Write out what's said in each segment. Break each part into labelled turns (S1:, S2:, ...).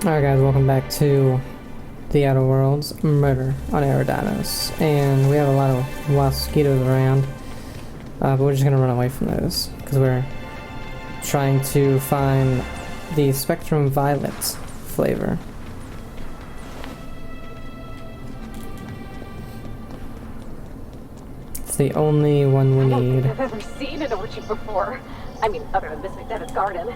S1: Alright guys, welcome back to the Outer Worlds Murder on Eridanos. And we have a lot of mosquitoes around, but we're just gonna run away from those because we're trying to find the Spectrum Violet flavor. It's the only one we need.
S2: I don't think I've ever seen an orchard before. I mean, other than this McDevitt's garden.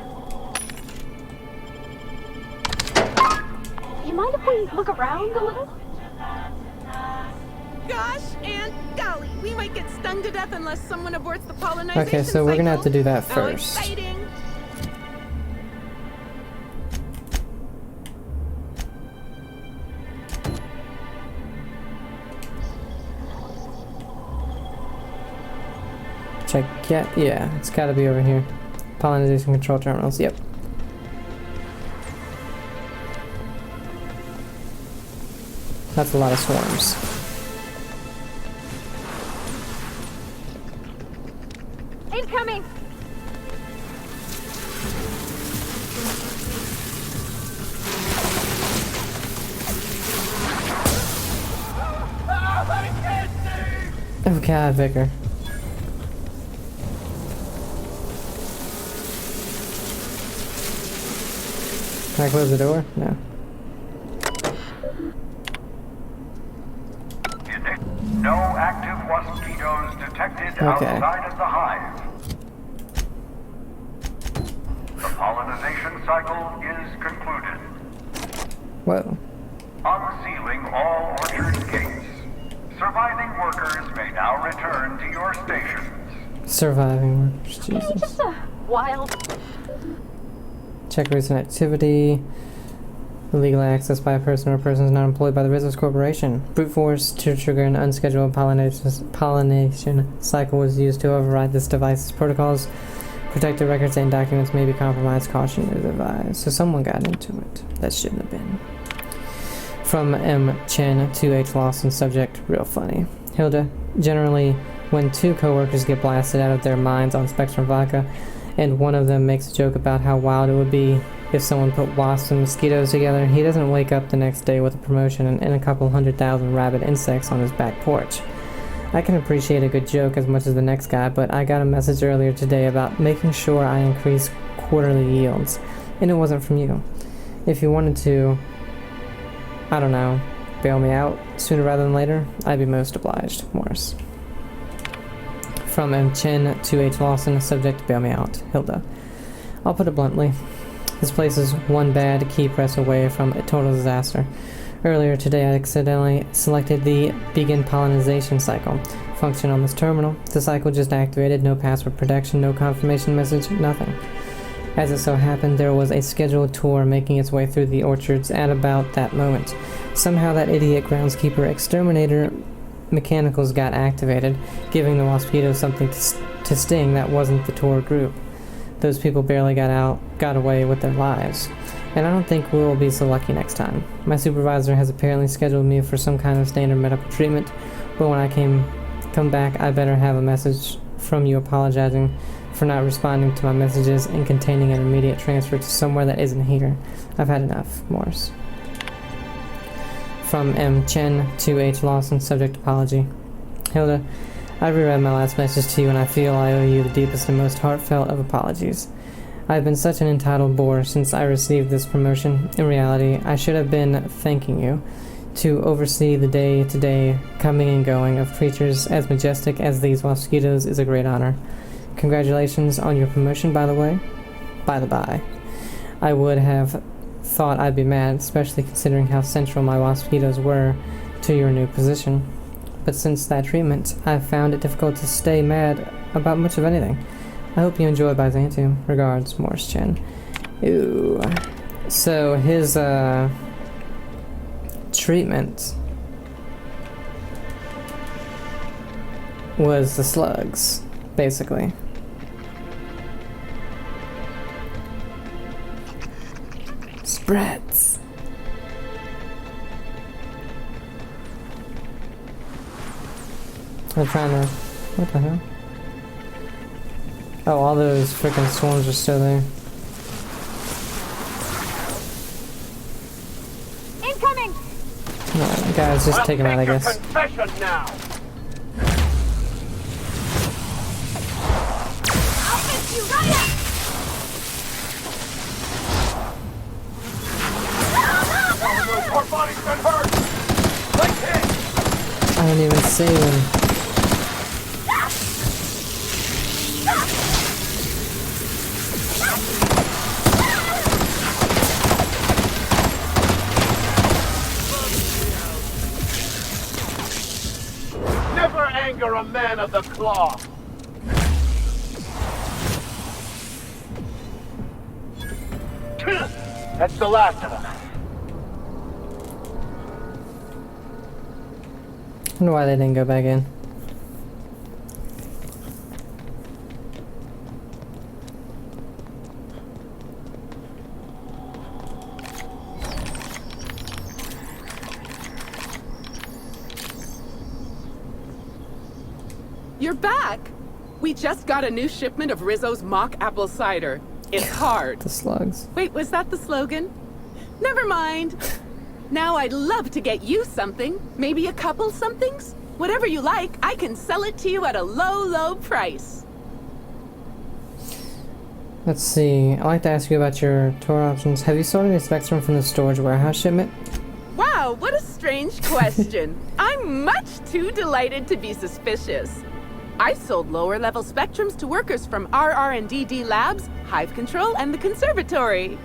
S2: Do you mind if we look around a little?
S3: Gosh and golly, we might get stung to death unless someone aborts the pollination
S1: Okay, so we're gonna have to do that
S3: How
S1: first.
S3: exciting.
S1: Yeah, it's gotta be over here. Pollination control terminals, yep. That's a lot of swarms.
S2: Incoming!
S1: Oh god, Vicar. Can I close the door? No.
S4: No active mosquitoes detected
S1: Okay.
S4: outside of the hive. The pollination cycle is concluded.
S1: Whoa.
S4: Unsealing all orchard gates. Surviving workers may now return to your stations.
S1: Surviving workers,
S2: Maybe
S1: Jesus.
S2: just a wild...
S1: Check recent activity. Illegal access by a person or persons not employed by the business corporation. Brute force to trigger an unscheduled pollination cycle was used to override this device's protocols. Protected records and documents may be compromised. Caution is advised. So someone got into it. That shouldn't have been. From M. Chen to H. Lawson. Subject, real funny. Hilda, generally, when two co-workers get blasted out of their minds on Spectrum Vodka, and one of them makes a joke about how wild it would be if someone put wasps and mosquitoes together, he doesn't wake up the next day with a promotion and a couple 100,000 rabid insects on his back porch. I can appreciate a good joke as much as the next guy, but I got a message earlier today about making sure I increase quarterly yields, and it wasn't from you. If you wanted to, I don't know, bail me out sooner rather than later, I'd be most obliged. Morris. From M. Chen to H. Lawson, subject, bail me out. Hilda. I'll put it bluntly. This place is one bad key press away from a total disaster. Earlier today, I accidentally selected the begin pollination cycle function on this terminal. The cycle just activated, no password protection, no confirmation message, nothing. As it so happened, there was a scheduled tour making its way through the orchards at about that moment. Somehow that idiot groundskeeper exterminator mechanicals got activated, giving the mosquitoes something to sting that wasn't the tour group. Those people barely got away with their lives. And I don't think we'll be so lucky next time. My supervisor has apparently scheduled me for some kind of standard medical treatment, but when I come back, I better have a message from you apologizing for not responding to my messages and containing an immediate transfer to somewhere that isn't here. I've had enough. Morris. From M. Chen to H. Lawson, subject apology. Hilda, I reread my last message to you and I feel I owe you the deepest and most heartfelt of apologies. I've been such an entitled bore since I received this promotion. In reality, I should have been thanking you. To oversee the day-to-day coming and going of creatures as majestic as these mosquitoes is a great honor. Congratulations on your promotion, by the way. By the by. I would have thought I'd be mad, especially considering how central my mosquitoes were to your new position. But since that treatment, I've found it difficult to stay mad about much of anything. I hope you enjoy Byzantium. Regards, Morris Chen. Ooh. So his treatment was the slugs, basically. Spreads. I'm trying to... What the hell? Oh, all those freaking swarms are still there.
S2: coming!
S1: Alright, guys, just take him out, I guess.
S5: Confession now.
S2: I'll fix you right up!
S5: Our body's been hurt. Like this.
S1: I didn't even save him.
S5: Never anger a man of the claw. That's the last of them.
S1: I wonder why they didn't go back in.
S3: You're back! We just got a new shipment of Rizzo's mock apple cider. It's hard.
S1: The slugs.
S3: Wait, was that the slogan? Never mind. Now I'd love to get you something. Maybe a couple somethings? Whatever you like, I can sell it to you at a low, low price.
S1: Let's see. I'd like to ask you about your tour options. Have you sold any Spectrum from the storage warehouse shipment?
S3: Wow, what a strange question. I'm much too delighted to be suspicious. I sold lower-level Spectrums to workers from RR&DD Labs, Hive Control, and the Conservatory.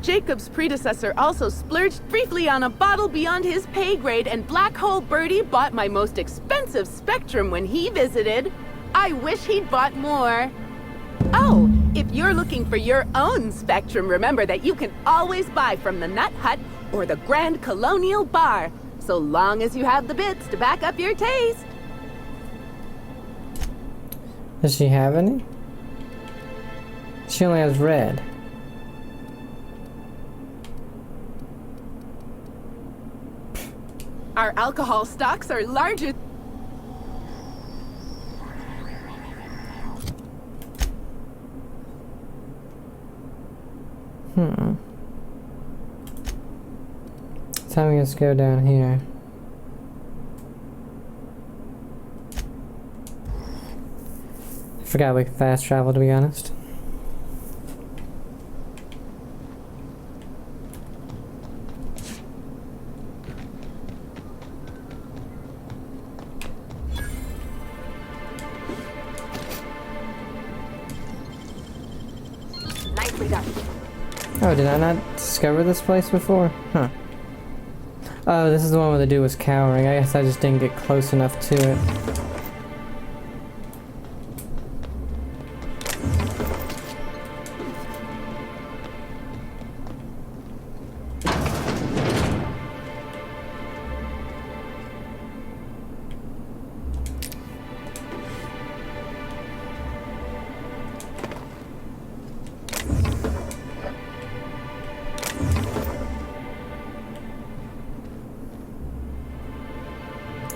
S3: Jacob's predecessor also splurged briefly on a bottle beyond his pay grade, and Black Hole Birdie bought my most expensive Spectrum when he visited. I wish he'd bought more. Oh, if you're looking for your own Spectrum, remember that you can always buy from the Nut Hut or the Grand Colonial Bar, so long as you have the bits to back up your taste.
S1: Does she have any? She only has red.
S3: Our alcohol stocks are larger.
S1: Time we just go down here. I forgot we could fast travel, to be honest.
S2: Nicely done.
S1: Oh, did I not discover this place before? Huh. Oh, this is the one where the dude was cowering. I guess I just didn't get close enough to it.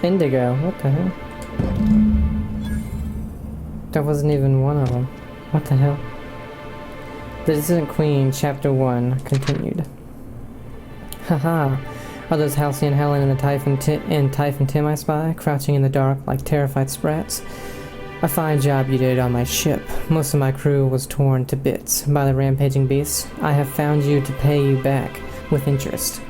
S1: Indigo, what the hell? That wasn't even one of them. What the hell? The Dissident Queen, Chapter 1, continued. Haha. Are those Halcyon Helen and the Typhon Tim I spy, crouching in the dark like terrified sprats? A fine job you did on my ship. Most of my crew was torn to bits by the rampaging beasts. I have found you to pay you back with interest.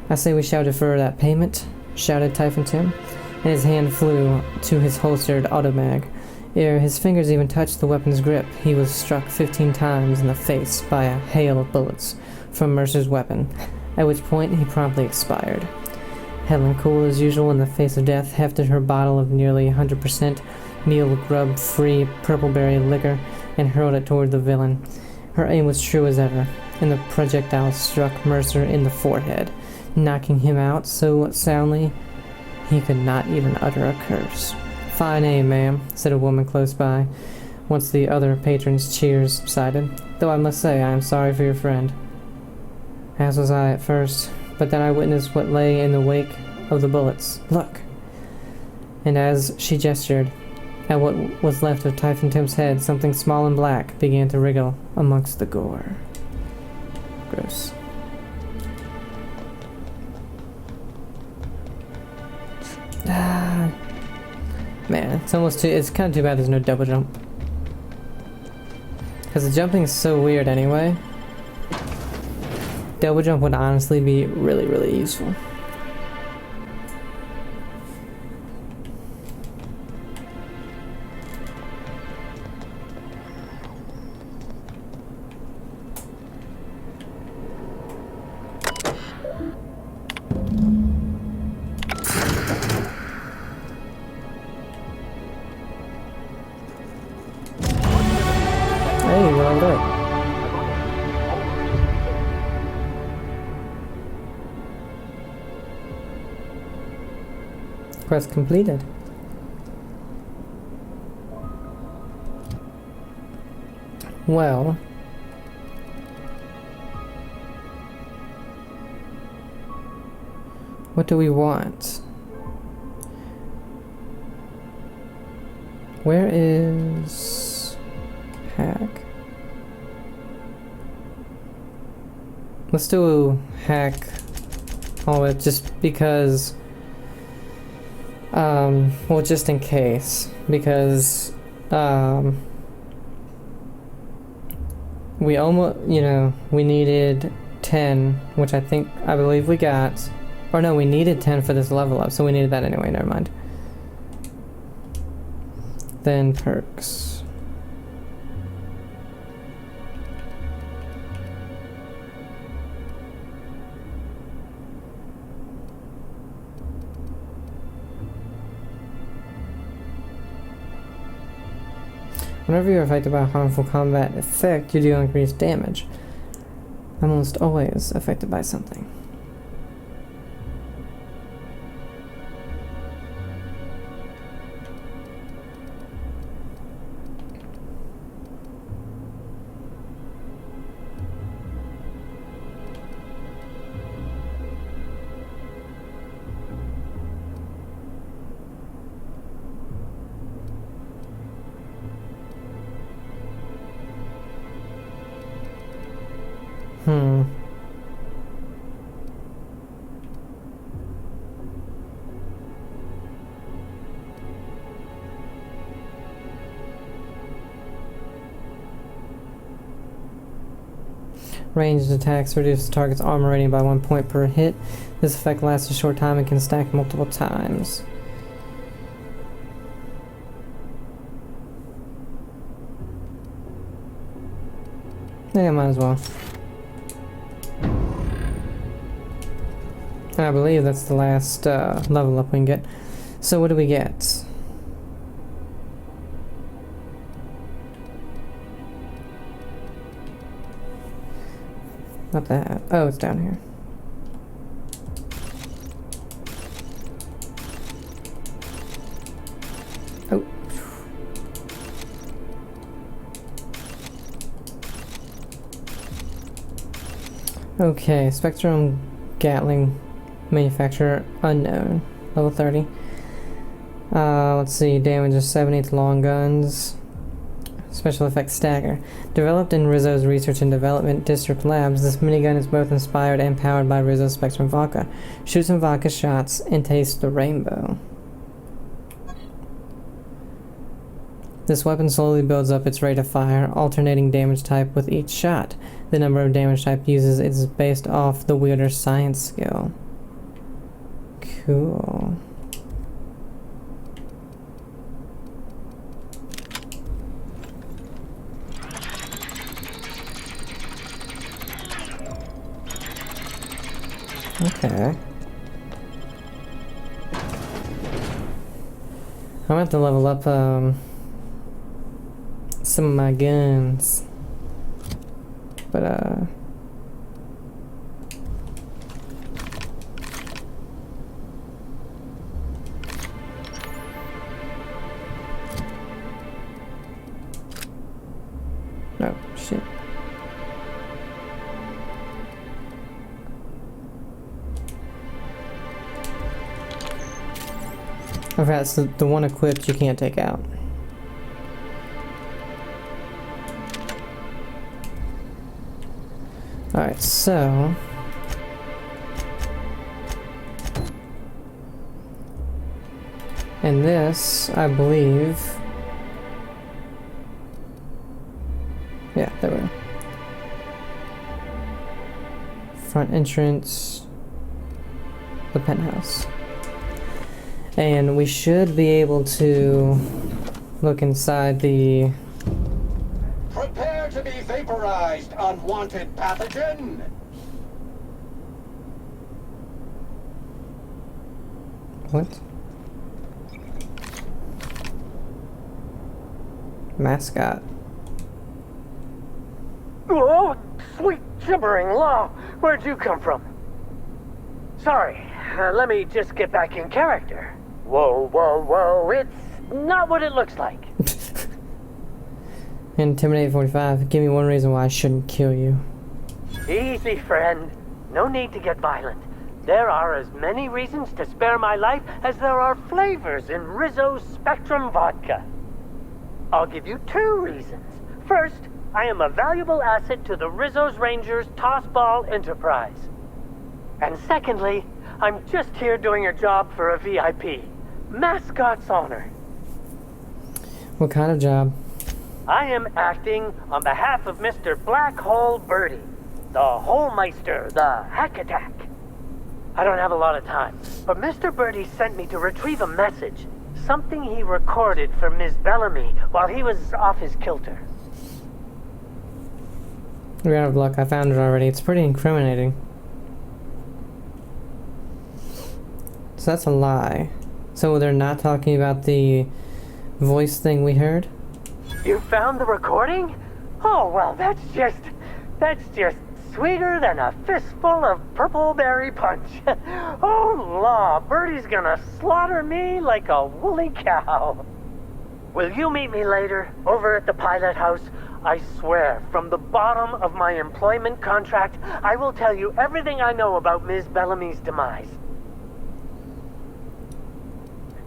S1: I say we shall defer that payment, shouted Typhon Tim, and his hand flew to his holstered automag. Ere his fingers even touched the weapon's grip, he was struck 15 times in the face by a hail of bullets from Mercer's weapon, at which point he promptly expired. Helen, cool as usual in the face of death, hefted her bottle of nearly 100% meal grub-free purpleberry liquor and hurled it toward the villain. Her aim was true as ever, and the projectile struck Mercer in the forehead, knocking him out so soundly he could not even utter a curse. Fine aim, ma'am, said a woman close by, once the other patrons' cheers subsided, though I must say I am sorry for your friend. As was I at first, but then I witnessed what lay in the wake of the bullets. Look! And as she gestured at what was left of Typhon Tim's head, something small and black began to wriggle amongst the gore. Gross. Ah, man, it's almost too. It's kind of too bad there's no double jump. Because the jumping is so weird anyway. Double jump would honestly be really, really useful. Hey, you leveled up. Quest completed. Well, what do we want? Where is hack? Let's do hack all of it just because, well, just in case, because, we almost, you know, we needed 10, which I believe we got, or no, we needed 10 for this level up, so we needed that anyway, never mind. Then perks. Whenever you're affected by a harmful combat effect, you deal increased damage. I'm almost always affected by something. Ranged attacks reduce the target's armor rating by 1 point per hit. This effect lasts a short time and can stack multiple times. Yeah, I might as well. And I believe that's the last level up we can get. So what do we get? Not that. Oh, it's down here. Oh. Okay, Spectrum Gatling manufacturer unknown. Level 30. Let's see, damage is 70 long guns. Special effects stagger. Developed in Rizzo's Research and Development District Labs, this minigun is both inspired and powered by Rizzo's Spectrum Vodka. Shoot some vodka shots and taste the rainbow. This weapon slowly builds up its rate of fire, alternating damage type with each shot. The number of damage type uses is based off the wielder's science skill. Cool. Okay. I'm gonna have to level up some of my guns. But oh shit. I forgot, so the one equipped you can't take out. Alright, so And this, I believe... Yeah, there we go. Front entrance, the penthouse. And we should be able to look inside the...
S5: Prepare to be vaporized, unwanted pathogen!
S1: What? Mascot.
S6: Oh, sweet gibbering law! Where'd you come from? Sorry, let me just get back in character. Whoa, whoa, whoa, it's not what it looks like.
S1: Intimidate 45. Give me one reason why I shouldn't kill you.
S6: Easy, friend. No need to get violent. There are as many reasons to spare my life as there are flavors in Rizzo's Spectrum vodka. I'll give you 2 reasons. First, I am a valuable asset to the Rizzo's Rangers Tossball Enterprise. And secondly, I'm just here doing a job for a VIP. Mascot's honor.
S1: What kind of job?
S6: I am acting on behalf of Mr. Black Hole Birdie, the Holmeister, the Hack Attack. I don't have a lot of time, but Mr. Birdie sent me to retrieve a message. Something he recorded for Ms. Bellamy while he was off his kilter.
S1: You're out of luck. I found it already. It's pretty incriminating. So that's a lie. So they're not talking about the voice thing we heard?
S6: You found the recording? Oh, well, that's just sweeter than a fistful of purple berry punch. Oh, law, Birdie's gonna slaughter me like a woolly cow. Will you meet me later, over at the pilot house? I swear, from the bottom of my employment contract, I will tell you everything I know about Ms. Bellamy's demise.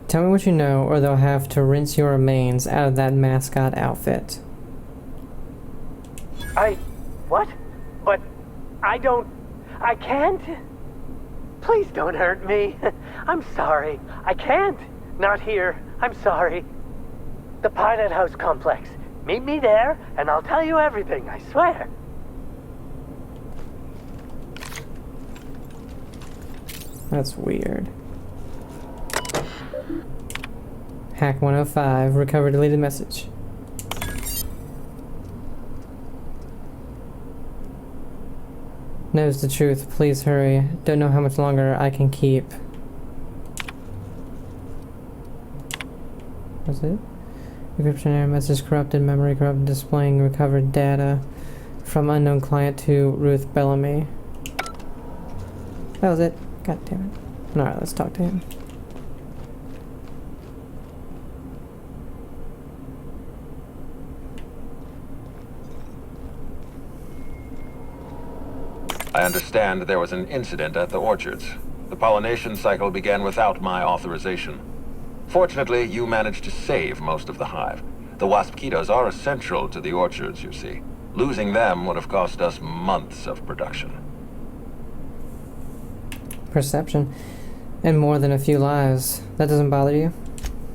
S1: Tell me what you know, or they'll have to rinse your remains out of that mascot outfit.
S6: What? But I can't? Please don't hurt me. I'm sorry. I can't. Not here. I'm sorry. The Pilot House complex. Meet me there, and I'll tell you everything, I swear.
S1: That's weird. Hack 105. Recover deleted message. Knows the truth. Please hurry. Don't know how much longer I can keep. That's it? Encryption error message corrupted. Memory corrupted. Displaying recovered data from unknown client to Ruth Bellamy. That was it. God damn it. Alright, let's talk to him.
S7: I understand there was an incident at the orchards. The pollination cycle began without my authorization. Fortunately, you managed to save most of the hive. The wasp-ketos are essential to the orchards, you see. Losing them would have cost us months of production.
S1: Perception. And more than a few lives. That doesn't bother you?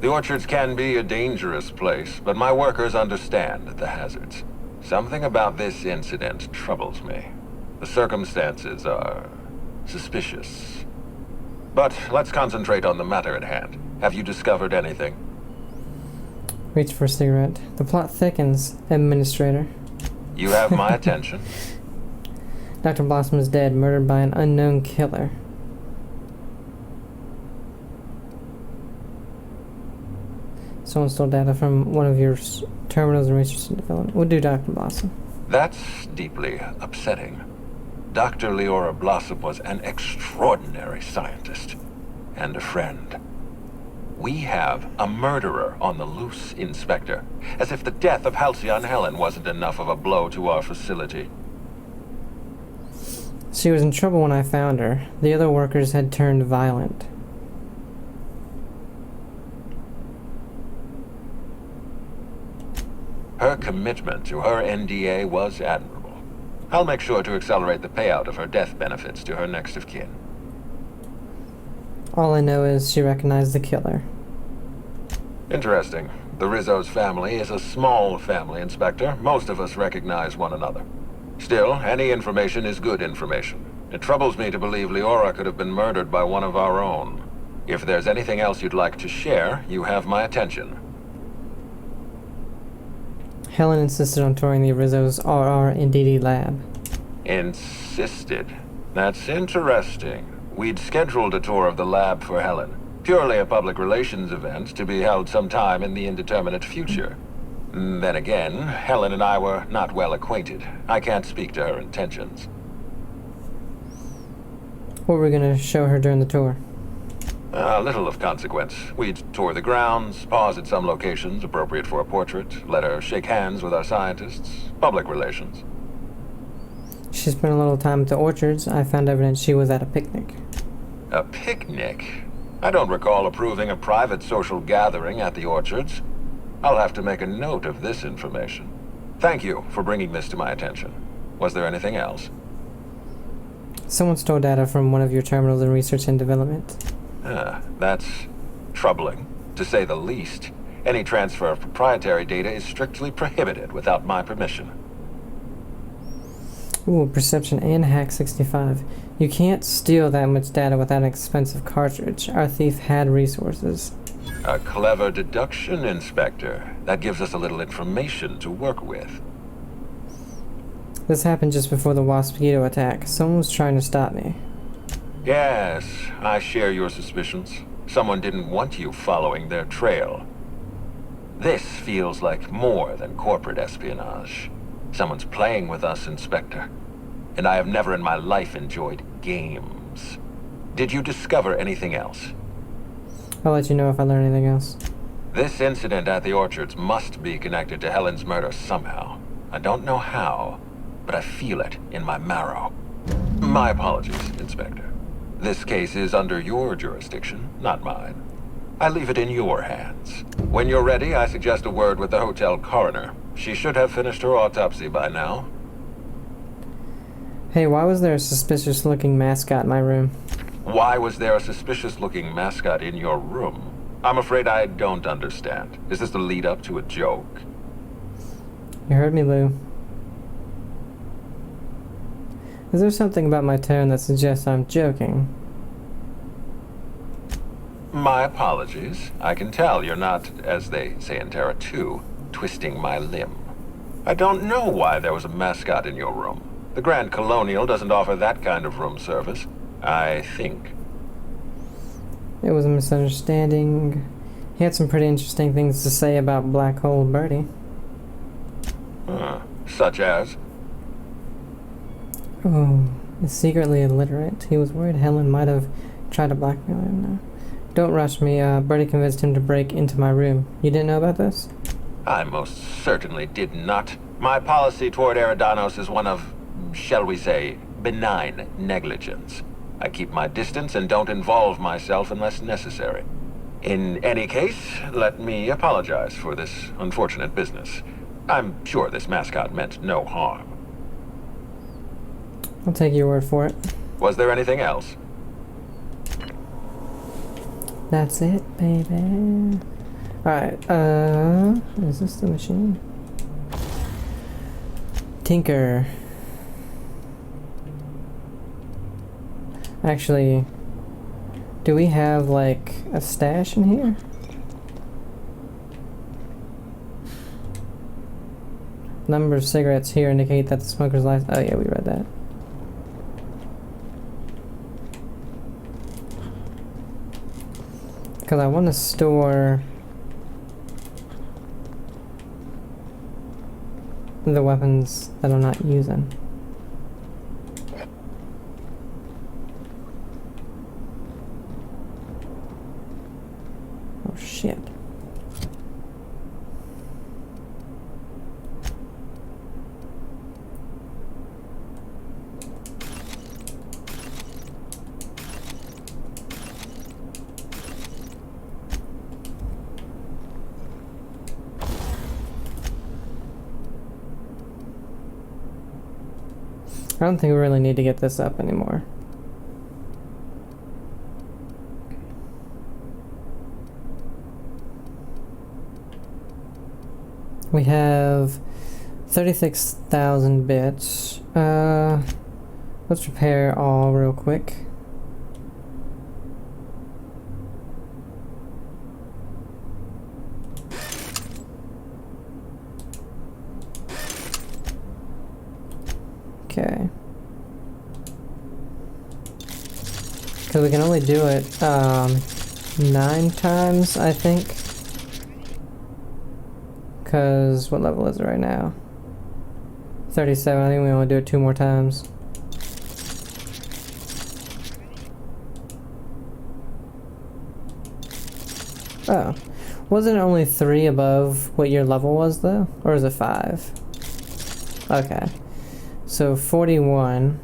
S7: The orchards can be a dangerous place, but my workers understand the hazards. Something about this incident troubles me. The circumstances are suspicious. But let's concentrate on the matter at hand. Have you discovered anything?
S1: Reach for a cigarette. The plot thickens, Administrator.
S7: You have my attention.
S1: Dr. Blossom is dead, murdered by an unknown killer. Someone stole data from one of your terminals and research and development. We'll do Dr. Blossom.
S7: That's deeply upsetting. Dr. Leora Blossom was an extraordinary scientist and a friend. We have a murderer on the loose, Inspector, as if the death of Halcyon Helen wasn't enough of a blow to our facility.
S1: She was in trouble when I found her. The other workers had turned violent.
S7: Her commitment to her NDA was admirable. I'll make sure to accelerate the payout of her death benefits to her next of kin.
S1: All I know is she recognized the killer.
S7: Interesting. The Rizzo's family is a small family, Inspector. Most of us recognize one another. Still, any information is good information. It troubles me to believe Leora could have been murdered by one of our own. If there's anything else you'd like to share, you have my attention.
S1: Helen insisted on touring the Rizzo's RR and DD lab.
S7: Insisted? That's interesting. We'd scheduled a tour of the lab for Helen. Purely a public relations event to be held sometime in the indeterminate future. Then again, Helen and I were not well acquainted. I can't speak to her intentions.
S1: What were we gonna show her during the tour?
S7: Little of consequence. We'd tour the grounds, pause at some locations appropriate for a portrait, let her shake hands with our scientists. Public relations.
S1: She spent a little time at the orchards. I found evidence she was at a picnic.
S7: A picnic? I don't recall approving a private social gathering at the orchards. I'll have to make a note of this information. Thank you for bringing this to my attention. Was there anything else?
S1: Someone stole data from one of your terminals in research and development.
S7: That's troubling, to say the least. Any transfer of proprietary data is strictly prohibited without my permission.
S1: Ooh, perception and hack 65. You can't steal that much data without an expensive cartridge. Our thief had resources.
S7: A clever deduction, Inspector. That gives us a little information to work with.
S1: This happened just before the Waspito attack. Someone was trying to stop me.
S7: Yes, I share your suspicions. Someone didn't want you following their trail. This feels like more than corporate espionage. Someone's playing with us, Inspector. And I have never in my life enjoyed games. Did you discover anything else?
S1: I'll let you know if I learn anything else.
S7: This incident at the orchards must be connected to Helen's murder somehow. I don't know how, but I feel it in my marrow. My apologies, Inspector. This case is under your jurisdiction, not mine. I leave it in your hands. When you're ready, I suggest a word with the hotel coroner. She should have finished her autopsy by now.
S1: Hey, why was there a suspicious-looking mascot in my room?
S7: Why was there a suspicious-looking mascot in your room? I'm afraid I don't understand. Is this the lead-up to a joke?
S1: You heard me, Lou. Is there something about my tone that suggests I'm joking?
S7: My apologies. I can tell you're not, as they say in Terra 2, twisting my limb. I don't know why there was a mascot in your room. The Grand Colonial doesn't offer that kind of room service, I think.
S1: It was a misunderstanding. He had some pretty interesting things to say about Black Hole Birdie.
S7: Such as?
S1: Oh, is secretly illiterate. He was worried Helen might have tried to blackmail him now. Don't rush me. Birdie convinced him to break into my room. You didn't know about this?
S7: I most certainly did not. My policy toward Eridanos is one of, shall we say, benign negligence. I keep my distance and don't involve myself unless necessary. In any case, let me apologize for this unfortunate business. I'm sure this mascot meant no harm.
S1: I'll take your word for it.
S7: Was there anything else?
S1: That's it, baby. Alright, is this the machine? Tinker. Actually, do we have, like, a stash in here? Number of cigarettes here indicate that the smoker's license. Oh yeah, we read that. Because I want to store the weapons that I'm not using. Oh shit. I don't think we really need to get this up anymore. We have 36,000 bits. Let's repair all real quick. Okay. Because we can only do it 9 times, I think. Because what level is it right now? 37. I think we only do it 2 more times. Oh. Wasn't it only 3 above what your level was, though? Or is it 5? Okay. So 41.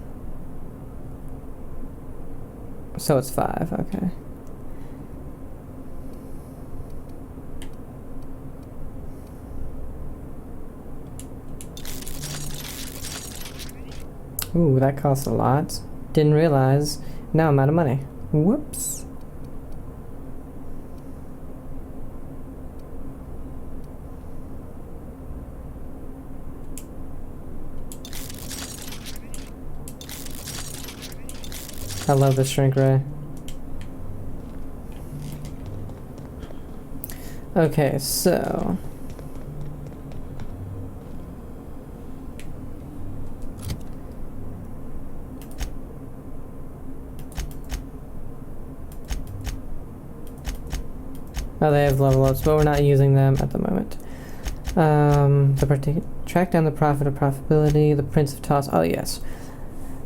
S1: So it's 5, okay. Ooh, that costs a lot. Didn't realize. Now I'm out of money. Whoops. I love the shrink ray. Okay, so... Oh, they have level ups, but we're not using them at the moment. Track down the prophet of profitability, the Prince of Toss. Oh, yes.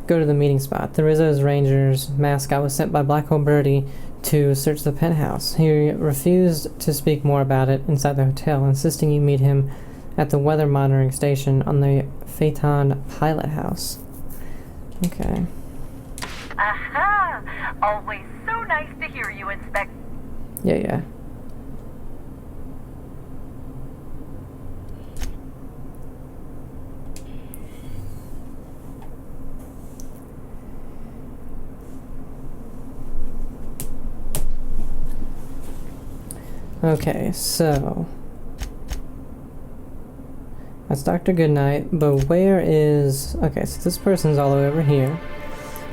S1: Go to the meeting spot. The Rizzo's Rangers mascot was sent by Black Hole Birdie to search the penthouse. He refused to speak more about it inside the hotel, insisting you meet him at the weather monitoring station on the Phaeton pilot house. Okay.
S8: Aha! Always so nice to hear you, Inspector.
S1: Yeah. Okay, so that's Dr. Goodnight, but where is... Okay, so this person's all the way over here,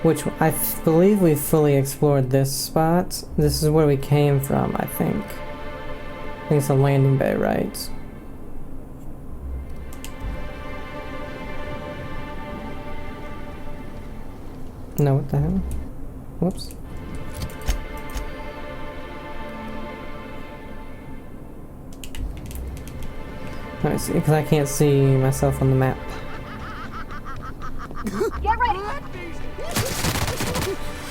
S1: which I believe we fully explored this spot. This is where we came from, I think. I think it's the landing bay, right? No, what the hell? Whoops. Let me see, because I can't see myself on the map.
S2: Get ready!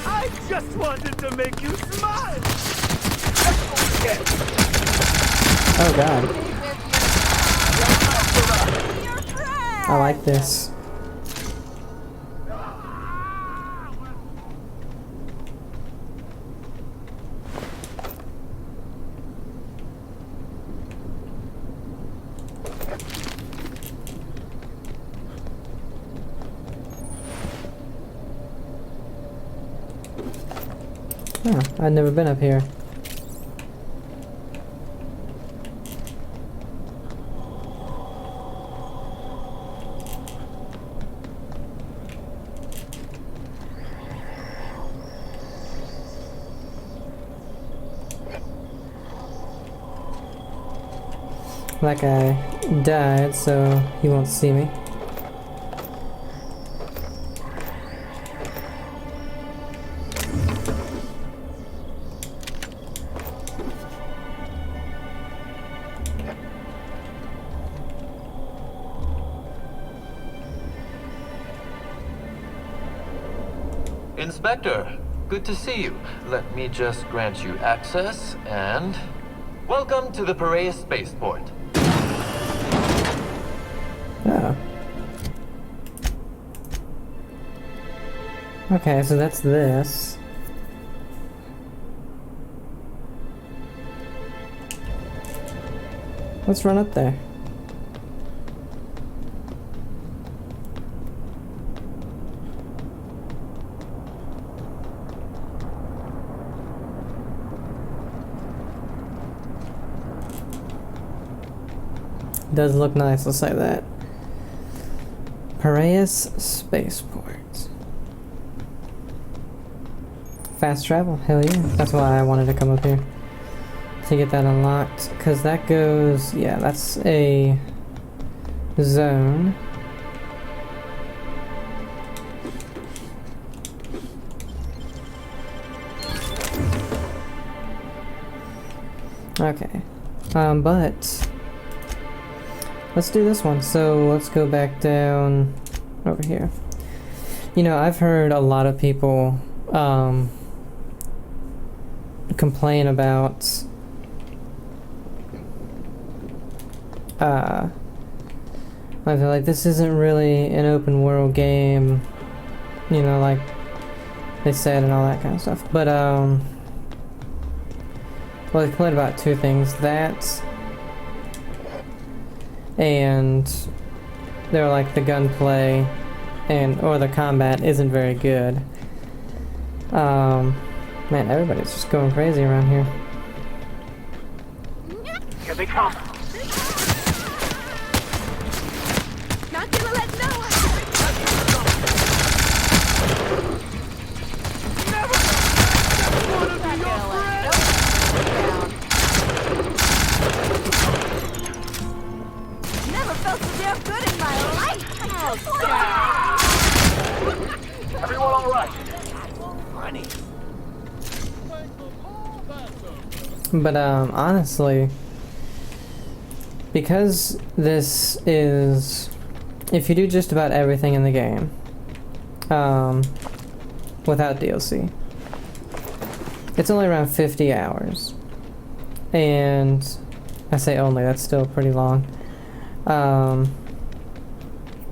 S5: I just wanted to make you smile!
S1: Oh god. I like this. Oh, I've never been up here. That guy died, so he won't see me.
S9: Inspector, good to see you. Let me just grant you access, and... Welcome to the Piraeus Spaceport.
S1: Oh. Okay, so that's this. Let's run up there. does look nice, let's say that. Piraeus Spaceport. Fast travel, hell yeah. That's why I wanted to come up here. To get that unlocked. Because that goes, yeah, that's a zone. Okay. But let's do this one. So let's go back down over here. You know, I've heard a lot of people complain about I feel like this isn't really an open world game, you know, like they said and all that kind of stuff. But well, they complain about two things: that, and they're like the gunplay or the combat isn't very good. Man, everybody's just going crazy around here.
S6: Here they come.
S3: Not gonna let no one.
S2: Never felt so damn good in my life.
S6: Everyone all right?
S1: But honestly, because this is, if you do just about everything in the game, without DLC, it's only around 50 hours. And I say only, that's still pretty long.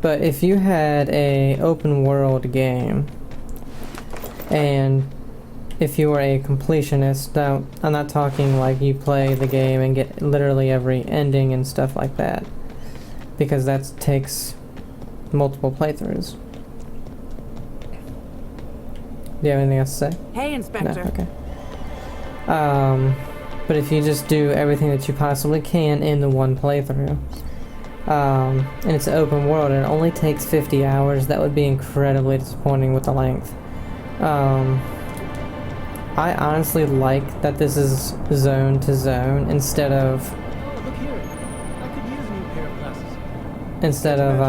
S1: But if you had a open world game, and if you were a completionist, now I'm not talking like you play the game and get literally every ending and stuff like that, because that takes multiple playthroughs. Do you have anything else to say?
S3: Hey, Inspector.
S1: No? Okay. But if you just do everything that you possibly can in the one playthrough, and it's an open world and it only takes 50 hours, that would be incredibly disappointing with the length. I honestly like that this is zone to zone instead of
S5: Look here. I could use a new pair of glasses.
S1: instead of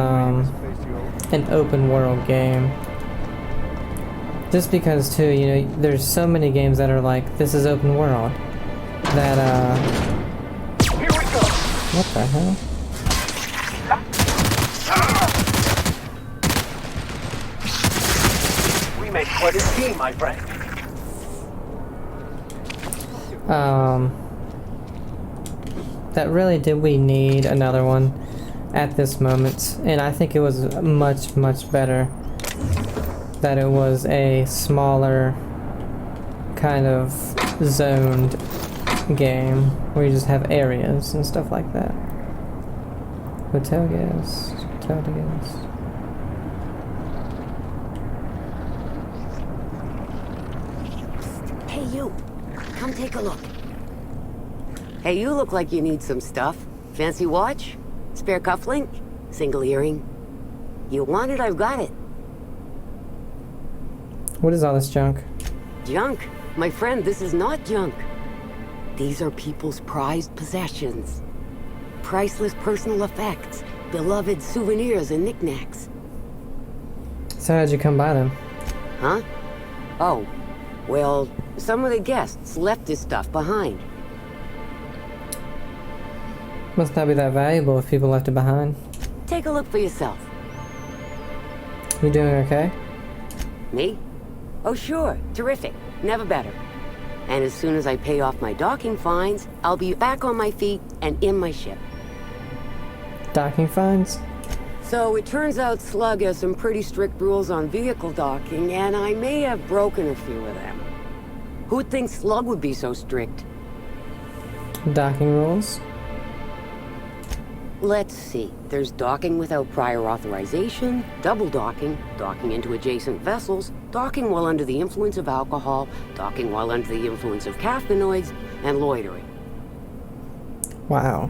S1: an open world game. Just because too, you know, there's so many games that are like, this is open world, that
S6: Here we go.
S1: what the hell?
S6: We make quite a team, my friend.
S1: That really did we need another one at this moment, and I think it was much, much better that it was a smaller kind of zoned game where you just have areas and stuff like that. Hotel gas, hotel gas.
S10: Hey, you. Come take a look. Hey, you look like you need some stuff. Fancy watch? Spare cufflink? Single earring? You want it, I've got it.
S1: What is all this junk?
S10: Junk? My friend, this is not junk. These are people's prized possessions. Priceless personal effects, beloved souvenirs and knickknacks.
S1: So how'd you come by them?
S10: Huh? Oh, well, some of the guests left this stuff behind.
S1: Must not be that valuable if people left it behind.
S10: Take a look for yourself.
S1: You doing okay?
S10: Me? Oh, sure. Terrific. Never better. And as soon as I pay off my docking fines, I'll be back on my feet and in my ship.
S1: Docking fines?
S10: So it turns out Slug has some pretty strict rules on vehicle docking, and I may have broken a few of them. Who'd think Slug would be so strict?
S1: Docking rules?
S10: Let's see. There's docking without prior authorization, double docking, docking into adjacent vessels, docking while under the influence of alcohol, docking while under the influence of caffeinoids, and loitering.
S1: Wow.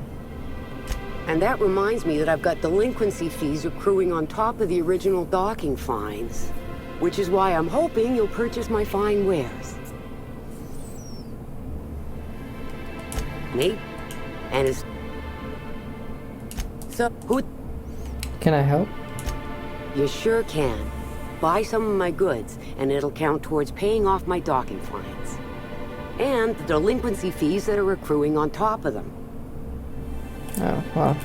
S10: And that reminds me that I've got delinquency fees accruing on top of the original docking fines. Which is why I'm hoping you'll purchase my fine wares. Nate? And his... So, who...
S1: Can I help?
S10: You sure can. Buy some of my goods, and it'll count towards paying off my docking fines. And the delinquency fees that are accruing on top of them.
S1: Oh, well.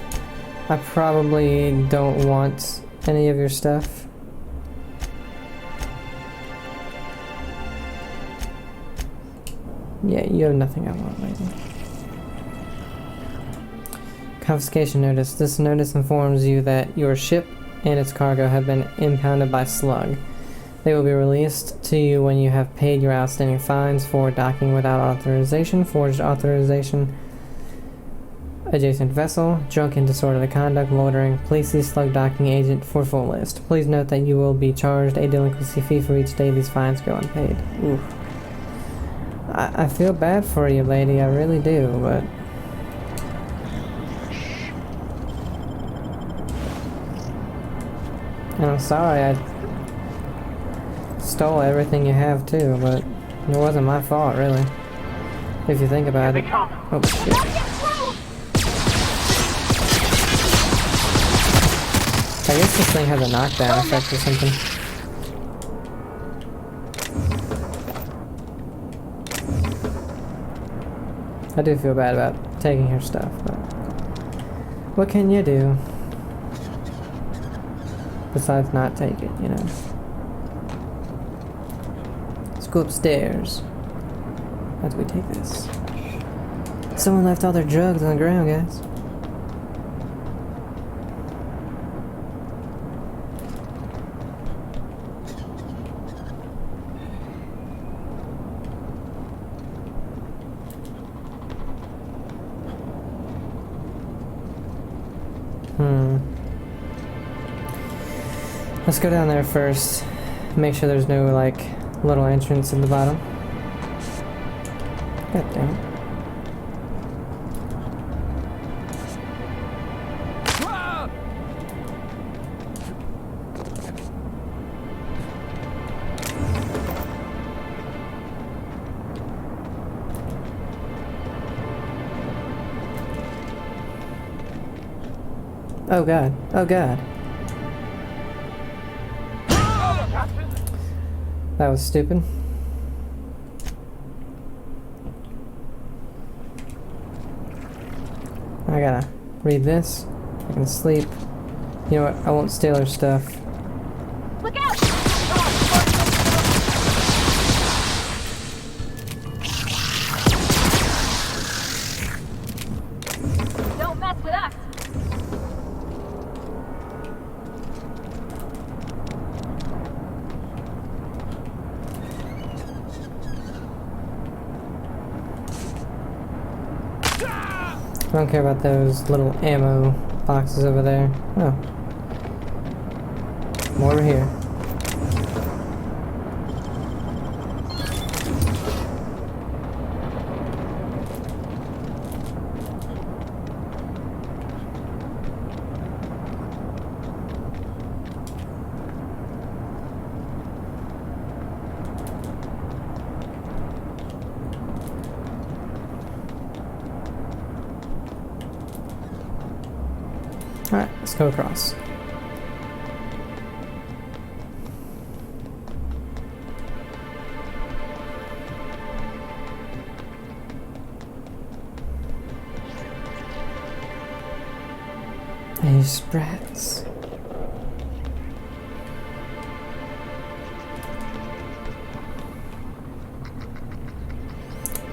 S1: I probably don't want any of your stuff. Yeah, you have nothing I want, lady. Confiscation notice. This notice informs you that your ship and its cargo have been impounded by Slug. They will be released to you when you have paid your outstanding fines for docking without authorization, forged authorization, adjacent vessel, drunken disorderly conduct, loitering. Please see Slug docking agent for full list. Please note that you will be charged a delinquency fee for each day these fines go unpaid. Oof. I feel bad for you, lady, I really do, but... And I'm sorry, I stole everything you have too, but it wasn't my fault, really. If you think about it. Oh, shit. I guess this thing has a knockdown effect or something. I do feel bad about taking her stuff, but what can you do? Besides not take it, you know. Let's go upstairs. How do we take this? Someone left all their drugs on the ground, guys. Let's go down there first. Make sure there's no, like, little entrance in the bottom. God damn it. Oh god. Oh god. That was stupid. I gotta read this. I can sleep. You know what? I won't steal her stuff.
S2: Look out! Don't mess with us.
S1: I don't care about those little ammo boxes over there. Oh. More over here. Alright, let's go across. Hey, sprats.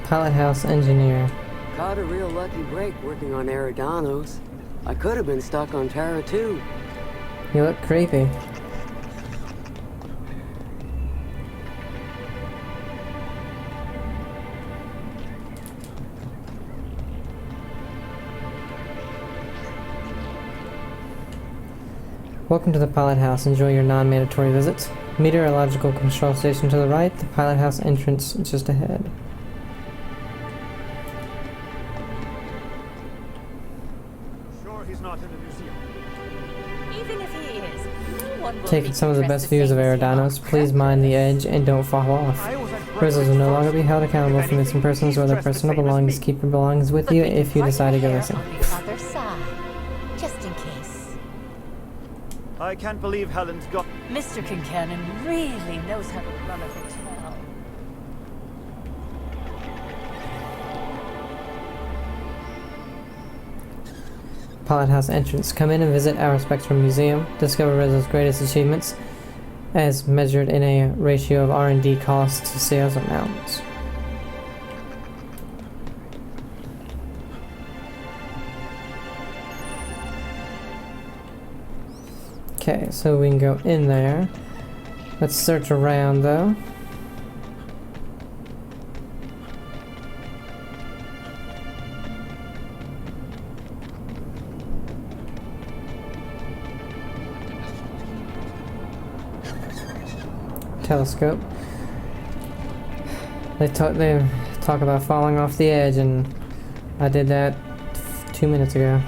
S1: Pilot house engineer.
S10: Caught a real lucky break working on Eridanos. I could have been stuck on Terra too.
S1: You look creepy. Welcome to the pilot house. Enjoy your non-mandatory visits. Meteorological control station to the right. The pilot house entrance just ahead. taken some of the best views of Eridanos. Please mind the edge and don't fall off. Prisoners will no longer be held accountable for missing persons or their personal belongings. Keep your belongings with you if you decide to go missing.
S11: On the other side, just in case.
S5: I can't believe Helen's got...
S11: Mr. Kincannon really knows how to run a hotel.
S1: Pilot House entrance. Come in and visit our Spectrum Museum. Discover Rizzo's greatest achievements as measured in a ratio of R&D costs to sales amounts. Okay, so we can go in there. Let's search around though. Telescope. They talk about falling off the edge, and I did that 2 minutes ago.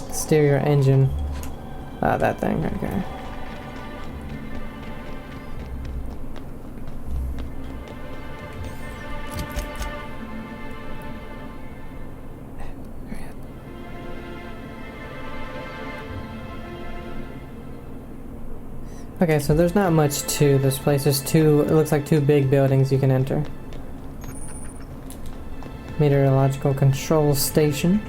S1: Exterior engine. Ah, that thing. Okay. Okay, so there's not much to this place. There's it looks like two big buildings you can enter. Meteorological control station.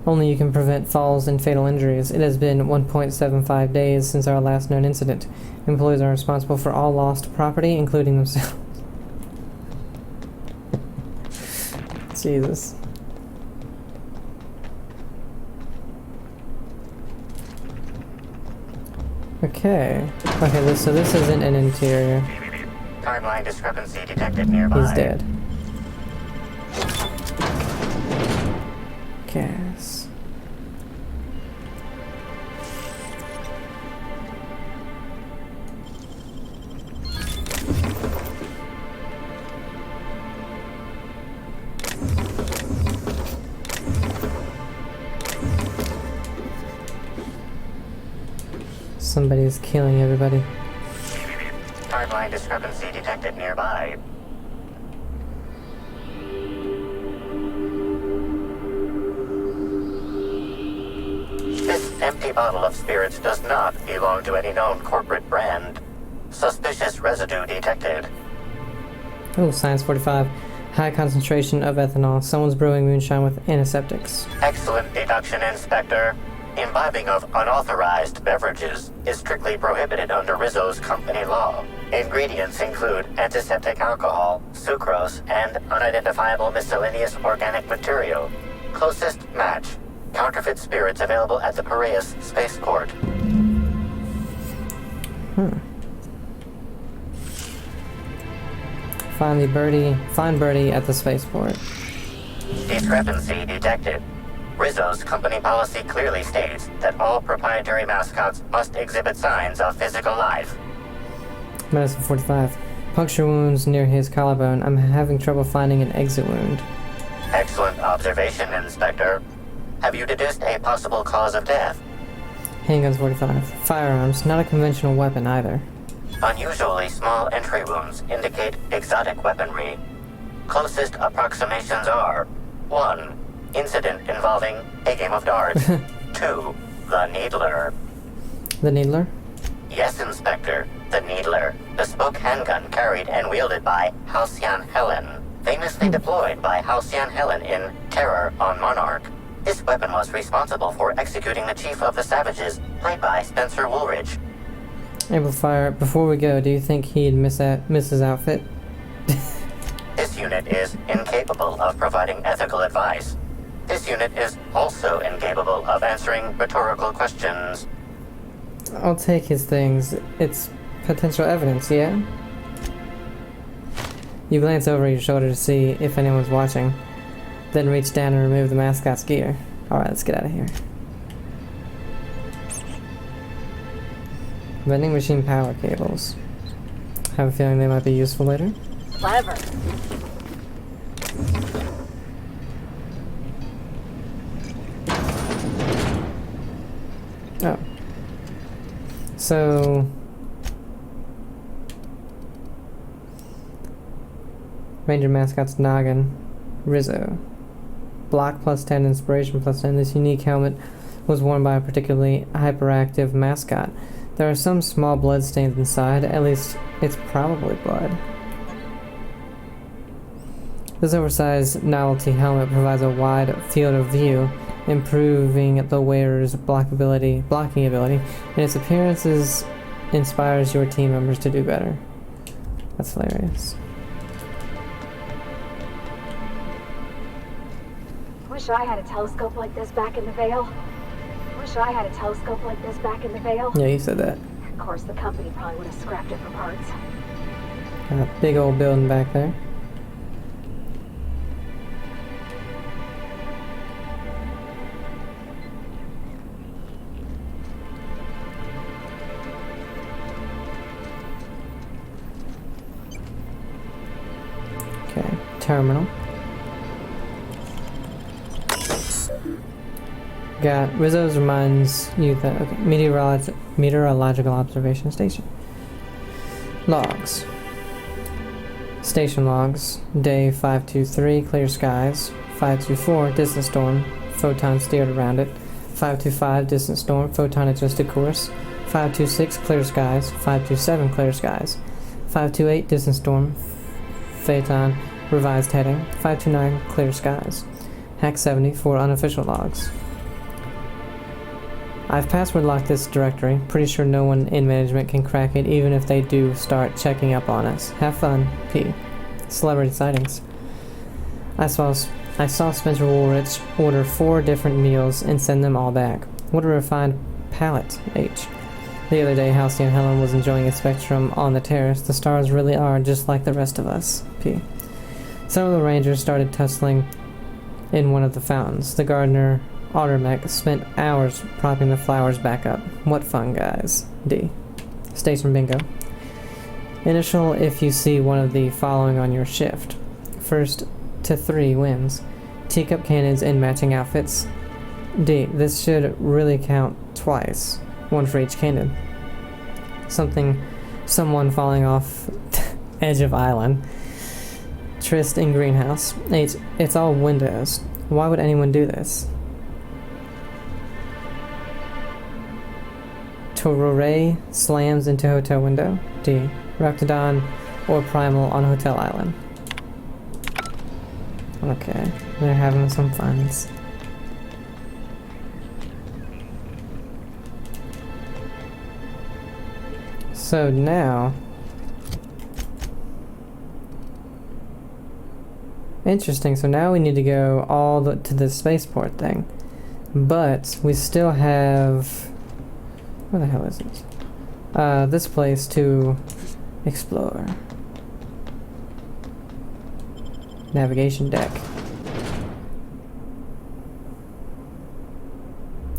S1: Only you can prevent falls and fatal injuries. It has been 1.75 days since our last known incident. Employees are responsible for all lost property, including themselves. Jesus. Okay. Okay, so this isn't an interior.
S6: Timeline discrepancy detected nearby.
S1: He's dead. Gas. Somebody's killing everybody.
S6: Timeline discrepancy detected nearby. This empty bottle of spirits does not belong to any known corporate brand. Suspicious residue detected.
S1: Oh, Science 45. High concentration of ethanol. Someone's brewing moonshine with antiseptics.
S6: Excellent deduction, Inspector. Imbibing of unauthorized beverages is strictly prohibited under Rizzo's company law. Ingredients include antiseptic alcohol, sucrose, and unidentifiable miscellaneous organic material. Closest match. Counterfeit spirits available at the Piraeus spaceport.
S1: Find Birdie at the spaceport.
S6: Discrepancy detected. Rizzo's company policy clearly states that all proprietary mascots must exhibit signs of physical life.
S1: Medicine 45. Puncture wounds near his collarbone. I'm having trouble finding an exit wound.
S6: Excellent observation, Inspector. Have you deduced a possible cause of death?
S1: Handguns 45. Firearms. Not a conventional weapon either.
S6: Unusually small entry wounds indicate exotic weaponry. Closest approximations are 1. Incident involving a game of darts. 2. The Needler.
S1: The Needler?
S6: Yes, Inspector. The Needler. Bespoke handgun carried and wielded by Halcyon Helen. Famously deployed by Halcyon Helen in Terror on Monarch. This weapon was responsible for executing the Chief of the Savages, played by Spencer Woolridge.
S1: Amplifier. Before we go, do you think he'd miss his outfit?
S6: This unit is incapable of providing ethical advice. This unit is also incapable of answering rhetorical questions.
S1: I'll take his things. It's potential evidence, yeah? You glance over your shoulder to see if anyone's watching, then reach down and remove the mascot's gear. Alright, let's get out of here. Vending machine power cables. Have a feeling they might be useful later.
S11: Clever.
S1: So Ranger mascot's Noggin, Rizzo. Block plus 10, inspiration plus 10. This unique helmet was worn by a particularly hyperactive mascot. There are some small blood stains inside, at least it's probably blood. This oversized novelty helmet provides a wide field of view, improving the wearer's blocking ability, and its appearances inspires your team members to do better. That's hilarious.
S2: Wish I had a telescope like this back in the Vale. Wish I had a telescope like this back in the Vale.
S1: Yeah, you said that.
S2: Of course, the company probably would have scrapped it for parts.
S1: Got a big old building back there. Okay, terminal. Got Rizzo's reminds you that okay, meteorological observation station. Logs. Station logs. Day 523, clear skies. 524, distant storm. Photon steered around it. 525, distant storm. Photon adjusted course. 526, clear skies. 527, clear skies. 528, distant storm. Photon revised heading. 529, clear skies. Hack 70 for unofficial logs. I've password locked this directory. Pretty sure no one in management can crack it, even if they do start checking up on us. Have fun, P. Celebrity sightings. I saw Spencer Woolrich order 4 different meals and send them all back. What a refined palate, H. The other day, Halcyon Helen was enjoying a spectrum on the terrace. The stars really are just like the rest of us, P. Some of the rangers started tussling in one of the fountains. The gardener Ottermech spent hours propping the flowers back up. What fun, guys. D. Station bingo. Initial if you see one of the following on your shift. First to 3 wins. Teacup cannons in matching outfits. D. This should really count twice. 1 for each cannon. Someone falling off edge of island. Tryst in greenhouse. H. It's all windows. Why would anyone do this? Torore slams into hotel window. D. Raptidon or Primal on Hotel Island. Okay, they're having some funs. So now... Interesting, so now we need to go all to the spaceport thing. But we still have... Where the hell is it? This place to explore. Navigation deck.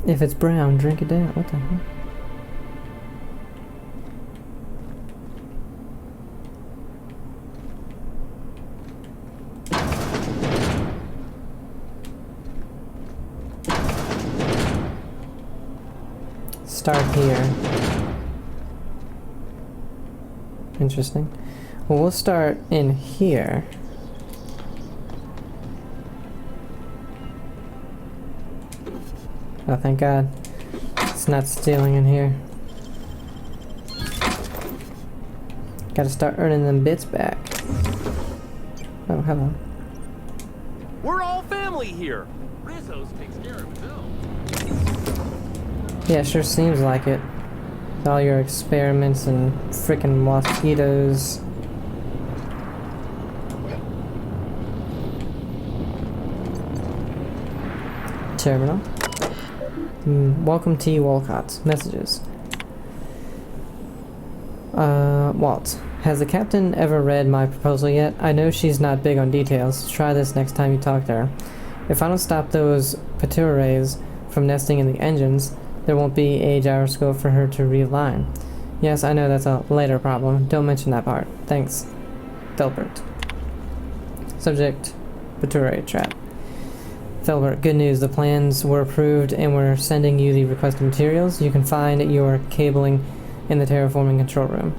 S1: If it's brown, drink it down. What the hell? Start here. Interesting. Well, we'll start in here. Oh, thank God. It's not stealing in here. Gotta start earning them bits back. Oh, hello.
S5: We're all family here. Rizzo's takes care of his own.
S1: Yeah, sure seems like it. With all your experiments and frickin' mosquitoes. Terminal. Welcome T. Walcott. Messages. Walt. Has the captain ever read my proposal yet? I know she's not big on details. Try this next time you talk to her. If I don't stop those Paturays from nesting in the engines, there won't be a gyroscope for her to realign. Yes, I know that's a later problem. Don't mention that part. Thanks. Delbert. Subject, Paturay trap. Delbert, good news. The plans were approved and we're sending you the requested materials. You can find your cabling in the terraforming control room.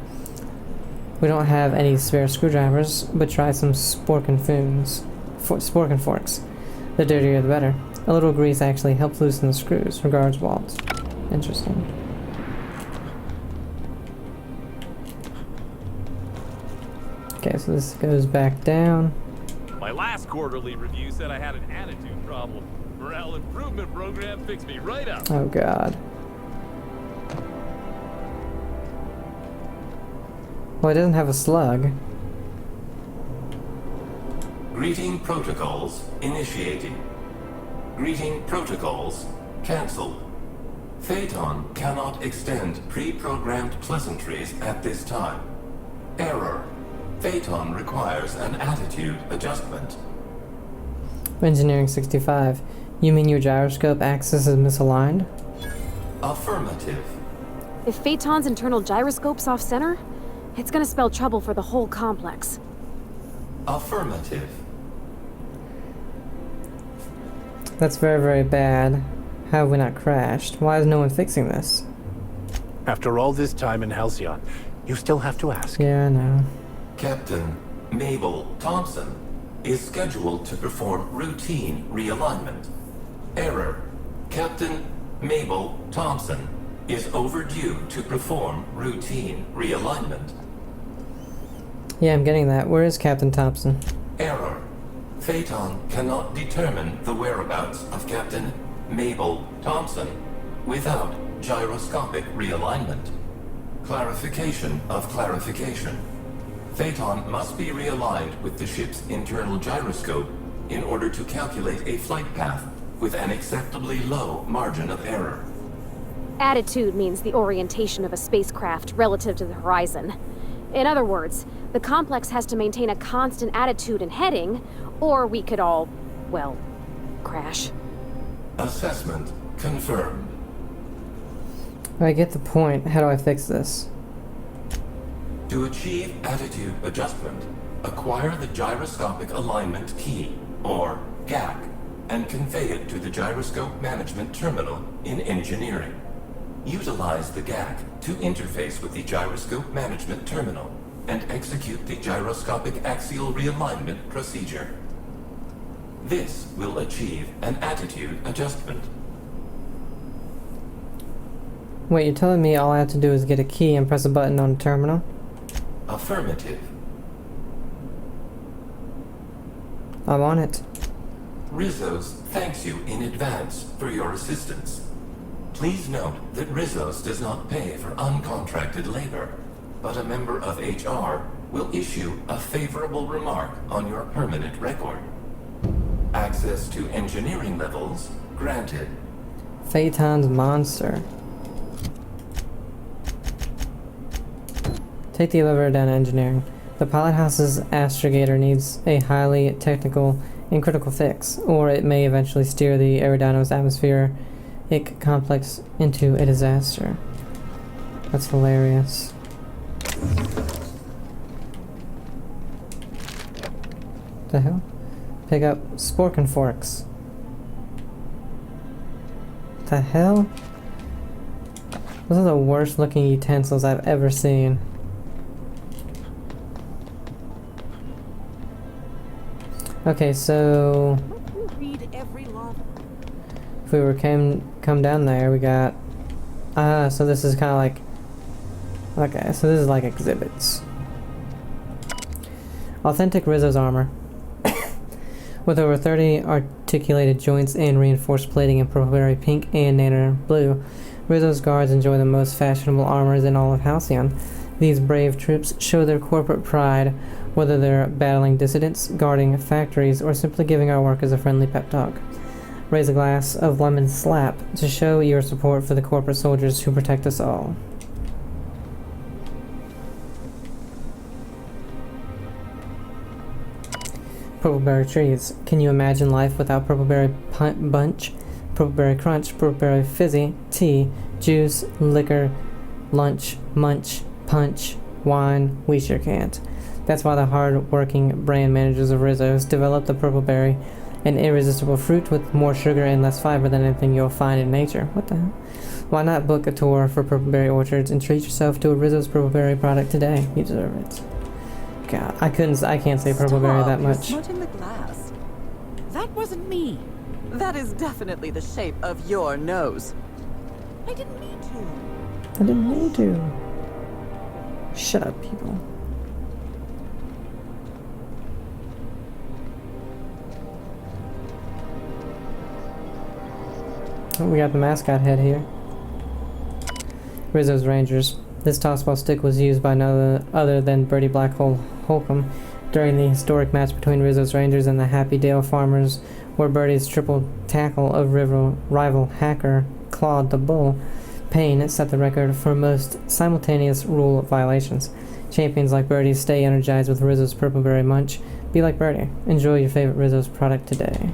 S1: We don't have any spare screwdrivers, but try some spork and forks. The dirtier the better. A little grease actually helps loosen the screws. Regards, Walt. Interesting. Okay, so this goes back down.
S5: My last quarterly review said I had an attitude problem. Morale improvement program fixed me right up.
S1: Oh god. Well, it doesn't have a slug.
S12: Greeting protocols initiating. Greeting protocols cancelled. Phaeton cannot extend pre-programmed pleasantries at this time. Error. Phaeton requires an attitude adjustment.
S1: Engineering 65. You mean your gyroscope axis is misaligned?
S12: Affirmative.
S2: If Phaeton's internal gyroscope's off-center, it's gonna spell trouble for the whole complex.
S12: Affirmative.
S1: That's very, very bad. How have we not crashed? Why is no one fixing this?
S13: After all this time in Halcyon, you still have to ask.
S1: Yeah, I know.
S12: Captain Mabel Thompson is scheduled to perform routine realignment. Error. Captain Mabel Thompson is overdue to perform routine realignment.
S1: Yeah, I'm getting that. Where is Captain Thompson?
S12: Error. Phaeton cannot determine the whereabouts of Captain Mabel Thompson without gyroscopic realignment. Clarification of clarification. Phaeton must be realigned with the ship's internal gyroscope in order to calculate a flight path with an acceptably low margin of error.
S2: Attitude means the orientation of a spacecraft relative to the horizon. In other words, the complex has to maintain a constant attitude and heading, or we could all, well, crash.
S12: Assessment confirmed.
S1: I get the point. How do I fix this?
S12: To achieve attitude adjustment, acquire the gyroscopic alignment key, or GAC, and convey it to the gyroscope management terminal in engineering. Utilize the GAC to interface with the gyroscope management terminal and execute the gyroscopic axial realignment procedure. This will achieve an attitude adjustment.
S1: Wait, you're telling me all I have to do is get a key and press a button on the terminal?
S12: Affirmative.
S1: I'm on it.
S12: Rizzo's thanks you in advance for your assistance. Please note that Rizzo's does not pay for uncontracted labor, but a member of HR will issue a favorable remark on your permanent record. Access to engineering levels granted.
S1: Phaeton's monster. Take the elevator down to engineering. The pilot house's astrogator needs a highly technical and critical fix, or it may eventually steer the Eridanos atmospheric complex into a disaster. That's hilarious. The hell? Pick up spork and forks. The hell? Those are the worst looking utensils I've ever seen. Okay, so
S11: Read every law.
S1: if we were come down there, we got so this is kind of like, okay, so this is like exhibits. Authentic Rizzo's armor. With over 30 articulated joints and reinforced plating in purple berry pink and nano blue, Rizzo's guards enjoy the most fashionable armors in all of Halcyon. These brave troops show their corporate pride, whether they're battling dissidents, guarding factories, or simply giving our workers a friendly pep talk. Raise a glass of lemon slap to show your support for the corporate soldiers who protect us all. Purpleberry trees. Can you imagine life without purpleberry bunch, purpleberry crunch, purpleberry fizzy, tea, juice, liquor, lunch, munch, punch, wine? We sure can't. That's why the hard-working brand managers of Rizzo's developed the purpleberry, an irresistible fruit with more sugar and less fiber than anything you'll find in nature. What the hell? Why not book a tour for Purpleberry Orchards and treat yourself to a Rizzo's Purpleberry product today? You deserve it. God, I can't say Purpleberry that much.
S14: You're smudging the glass. That wasn't me. That is definitely the shape of your nose. I didn't mean to.
S1: I didn't mean to. Shut up, people. Oh, we got the mascot head here. Rizzo's Rangers. This tossball stick was used by none other than Bertie Blackhole Holcomb during the historic match between Rizzo's Rangers and the Happy Dale Farmers, where Bertie's triple tackle of rival hacker Claude the Bull Payne set the record for most simultaneous rule violations. Champions like Bertie stay energized with Rizzo's Purpleberry Munch. Be like Bertie. Enjoy your favorite Rizzo's product today.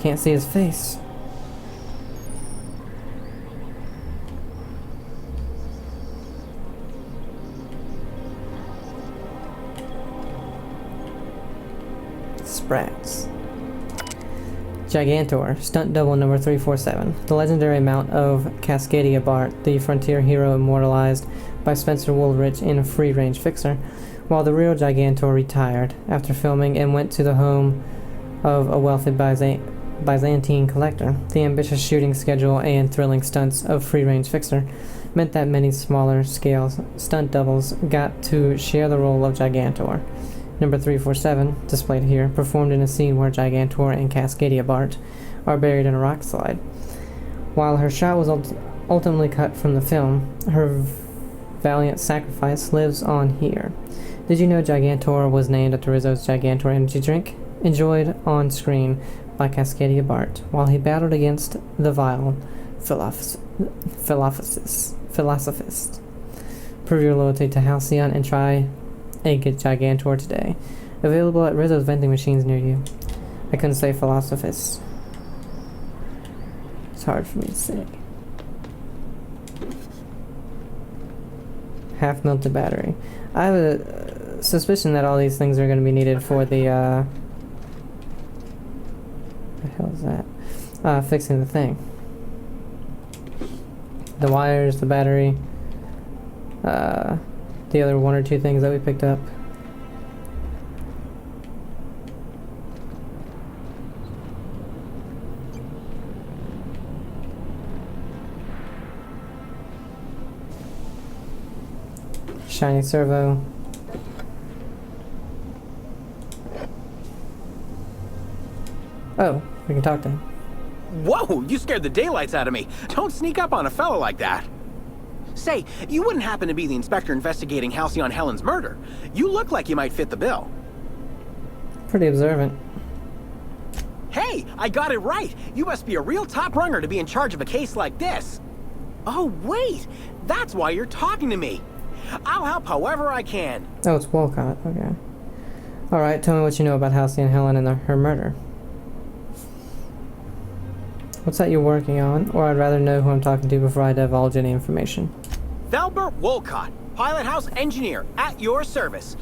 S1: Can't see his face. Sprats. Gigantor, stunt double number 347. The legendary mount of Cascadia Bart, the frontier hero immortalized by Spencer Woolrich in a free-range fixer, while the real Gigantor retired after filming and went to the home of a wealthy Byzantine collector. The ambitious shooting schedule and thrilling stunts of free-range fixer meant that many smaller-scale stunt doubles got to share the role of Gigantor. Number 347, displayed here, performed in a scene where Gigantor and Cascadia Bart are buried in a rock slide. While her shot was ultimately cut from the film, her valiant sacrifice lives on here. Did you know Gigantor was named after Rizzo's Gigantor energy drink? Enjoyed on screen by Cascadia Bart while he battled against the vile philosophist. Prove your loyalty to Halcyon and try a good Gigantor today. Available at Rizzo's vending machines near you. I couldn't say philosophist. It's hard for me to say. Half melted battery. I have a suspicion that all these things are going to be needed for the what the hell is that? Fixing the thing. The wires, the battery, the other one or two things that we picked up. Shiny servo. Oh, we can talk to him.
S15: Whoa, you scared the daylights out of me. Don't sneak up on a fella like that. Say, you wouldn't happen to be the inspector investigating Halcyon Helen's murder. You look like you might fit the bill.
S1: Pretty observant.
S15: Hey, I got it right. You must be a real top runner to be in charge of a case like this. Oh, wait. That's why you're talking to me. I'll help however I can.
S1: Oh, it's Wolcott. Okay. Alright, tell me what you know about Halcyon Helen and her murder. What's that you're working on? Or I'd rather know who I'm talking to before I divulge any information.
S15: Velbert Wolcott, pilot house engineer, at your service.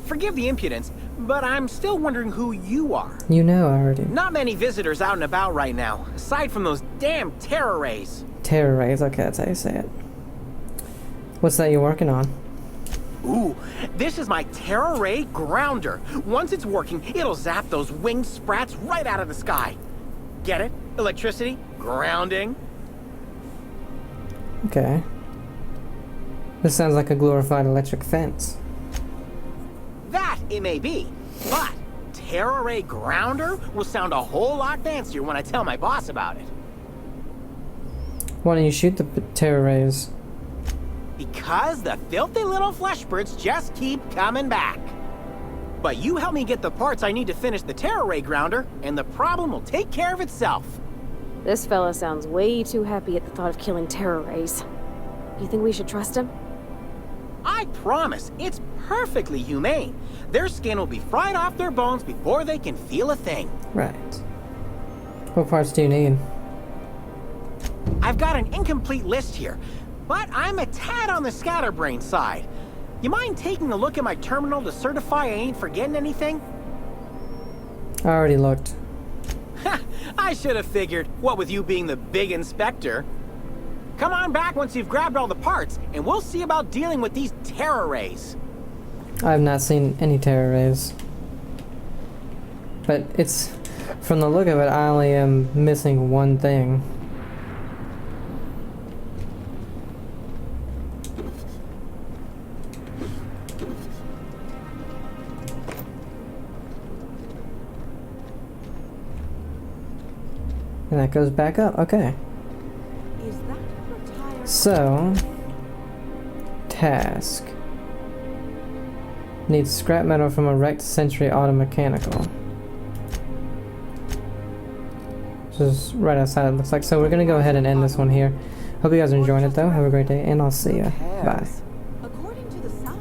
S15: Forgive the impudence, but I'm still wondering who you are.
S1: You know already.
S15: Not many visitors out and about right now, aside from those damn terror rays.
S1: Terror rays, okay, that's how you say it. What's that you're working on?
S15: Ooh, this is my terror ray grounder. Once it's working, it'll zap those winged sprats right out of the sky. Get it? Electricity, grounding.
S1: Okay. This sounds like a glorified electric fence.
S15: That it may be, but terror ray grounder will sound a whole lot fancier when I tell my boss about it.
S1: Why don't you shoot the terror rays?
S15: Because the filthy little flesh birds just keep coming back. But you help me get the parts I need to finish the terror ray grounder, and the problem will take care of itself.
S2: This fella sounds way too happy at the thought of killing terror rays. You think we should trust him?
S15: I promise, it's perfectly humane. Their skin will be fried off their bones before they can feel a thing.
S1: Right. What parts do you need?
S15: I've got an incomplete list here, but I'm a tad on the scatterbrain side. You mind taking a look at my terminal to certify I ain't forgetting anything?
S1: I already looked.
S15: Ha! I should have figured, what with you being the big inspector. Come on back once you've grabbed all the parts, and we'll see about dealing with these terror rays.
S1: I have not seen any terror rays. But it's... From the look of it, I only am missing one thing. And that goes back up. Okay.
S14: Is that a retired...
S1: So... Task. Needs scrap metal from a wrecked Century Auto Mechanical. This is right outside, it looks like. So we're gonna go ahead and end this one here. Hope you guys are enjoying it though. Have a great day, and I'll see ya. Bye.